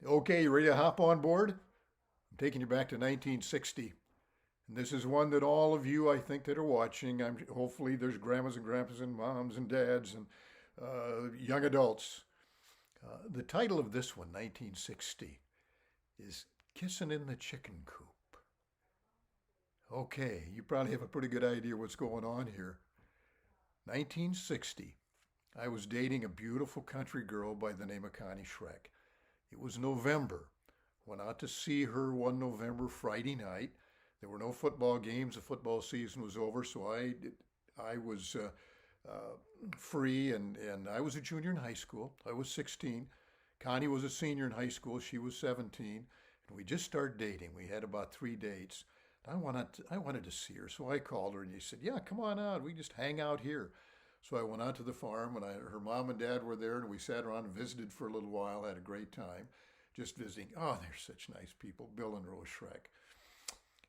Okay, you ready to hop on board? I'm taking you back to 1960. And this is one that all of you, I think, that are watching, hopefully there's grandmas and grandpas and moms and dads and young adults. The title of this one, 1960, is Kissin' in the Chicken Coop. Okay, you probably have a pretty good idea what's going on here. 1960, I was dating a beautiful country girl by the name of Connie Schreck. It was November. Went out to see her one November Friday night. There were no football games. The football season was over, so I was uh, free, and I was a junior in high school. I was 16. Connie was a senior in high school. She was 17, and we just started dating. We had about 3 dates. I wanted to see her, so I called her, and she said, "Yeah, come on out. We just hang out here." So I went out to the farm, and her mom and dad were there, and we sat around and visited for a little while. Had a great time, just visiting. Oh, they're such nice people, Bill and Rose Schreck.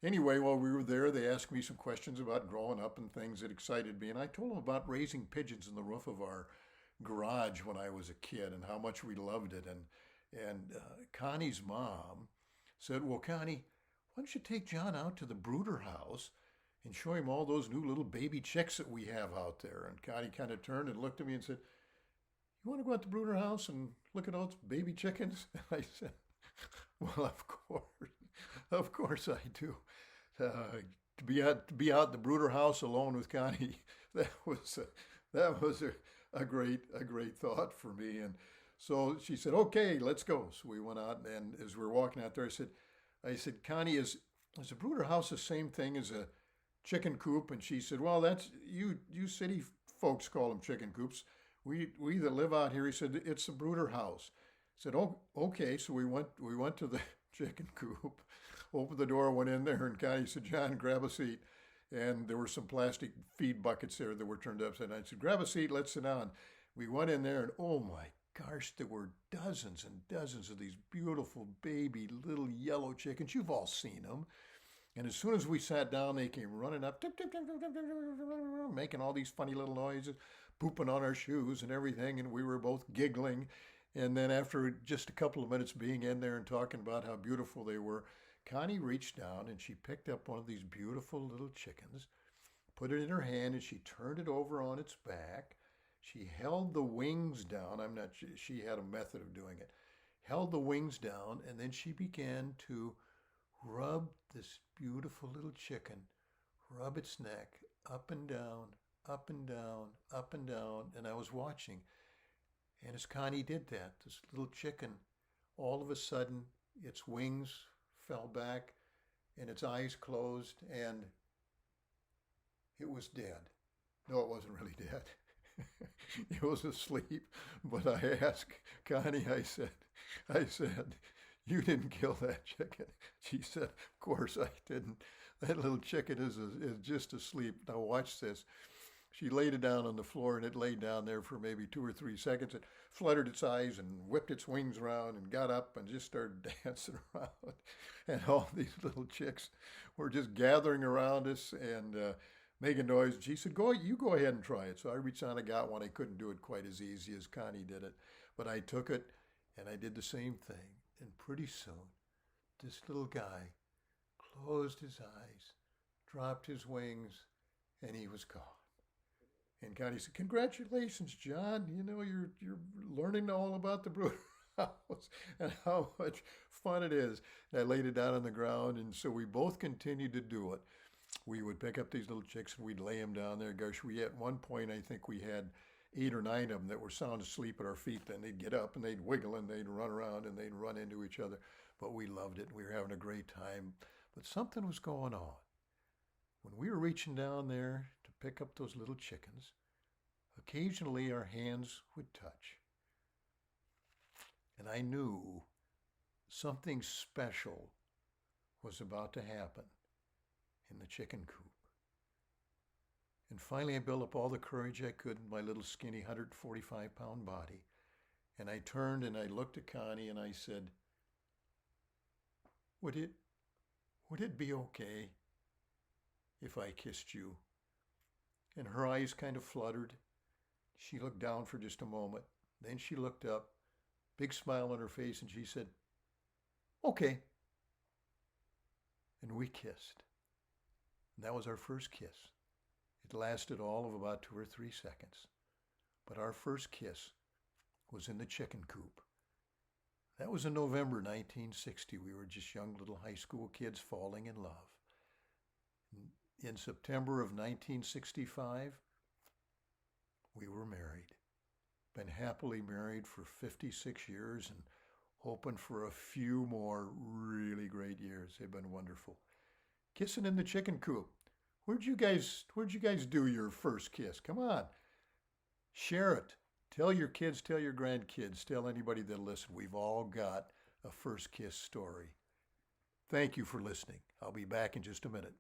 Anyway, while we were there, they asked me some questions about growing up and things that excited me, and I told them about raising pigeons in the roof of our garage when I was a kid and how much we loved it. And Connie's mom said, "Well, Connie, why don't you take John out to the brooder house and show him all those new little baby chicks that we have out there?" And Connie kind of turned and looked at me and said, "You want to go out to the brooder house and look at all those baby chickens?" And I said, "Well, of course I do." To be out in the brooder house alone with Connie, that was a, that was a great thought for me. And so she said, "Okay, let's go." So we went out, and as we were walking out there, I said, "Connie, is a brooder house the same thing as a chicken coop?" And she said, "Well, that's you city folks call them chicken coops. We that live out here," he said, "it's a brooder house." I said, "Oh, okay." So we went to the chicken coop, opened the door, went in there, and Connie said, "John, grab a seat." And there were some plastic feed buckets there that were turned upside down. I said, "Grab a seat, let's sit down." We went in there, and oh my gosh, there were dozens and dozens of these beautiful baby little yellow chickens. You've all seen them. And as soon as we sat down, they came running up, tip, tip, tip, tip, tip, tip, making all these funny little noises, pooping on our shoes and everything. And we were both giggling. And then after just a couple of minutes being in there and talking about how beautiful they were, Connie reached down and she picked up one of these beautiful little chickens, put it in her hand, and she turned it over on its back. She held the wings down. I'm not sure, she had a method of doing it. Held the wings down, and then she began to rub this beautiful little chicken, rub its neck up and down, up and down, up and down. And I was watching. And as Connie did that, this little chicken, all of a sudden, its wings fell back and its eyes closed, and it was dead. No, it wasn't really dead. It was asleep. But I asked Connie, I said, "You didn't kill that chicken." She said, "Of course I didn't. That little chicken is just asleep. Now watch this." She laid it down on the floor, and it laid down there for maybe 2 or 3 seconds. It fluttered its eyes and whipped its wings around and got up and just started dancing around. And all these little chicks were just gathering around us and making noise. And she said, You go ahead and try it." So I reached out and got one. I couldn't do it quite as easy as Connie did it, but I took it and I did the same thing. And pretty soon, this little guy closed his eyes, dropped his wings, and he was gone. And Connie said, "Congratulations, John. You're learning all about the brewer house and how much fun it is." And I laid it down on the ground, and so we both continued to do it. We would pick up these little chicks and we'd lay them down there. Gosh, we at one point I think we had 8 or 9 of them that were sound asleep at our feet. Then they'd get up and they'd wiggle and they'd run around and they'd run into each other. But we loved it. We were having a great time. But something was going on. When we were reaching down there to pick up those little chickens, occasionally our hands would touch. And I knew something special was about to happen in the chicken coop. And finally, I built up all the courage I could in my little skinny 145-pound body. And I turned and I looked at Connie and I said, would it be okay if I kissed you?" And her eyes kind of fluttered. She looked down for just a moment. Then she looked up, big smile on her face, and she said, Okay. And we kissed. And that was our first kiss. It lasted all of about 2 or 3 seconds. But our first kiss was in the chicken coop. That was in November 1960. We were just young little high school kids falling in love. In September of 1965, we were married. Been happily married for 56 years and hoping for a few more really great years. They've been wonderful. Kissing in the chicken coop. Where'd you guys do your first kiss? Come on. Share it. Tell your kids, tell your grandkids, tell anybody that'll listen. We've all got a first kiss story. Thank you for listening. I'll be back in just a minute.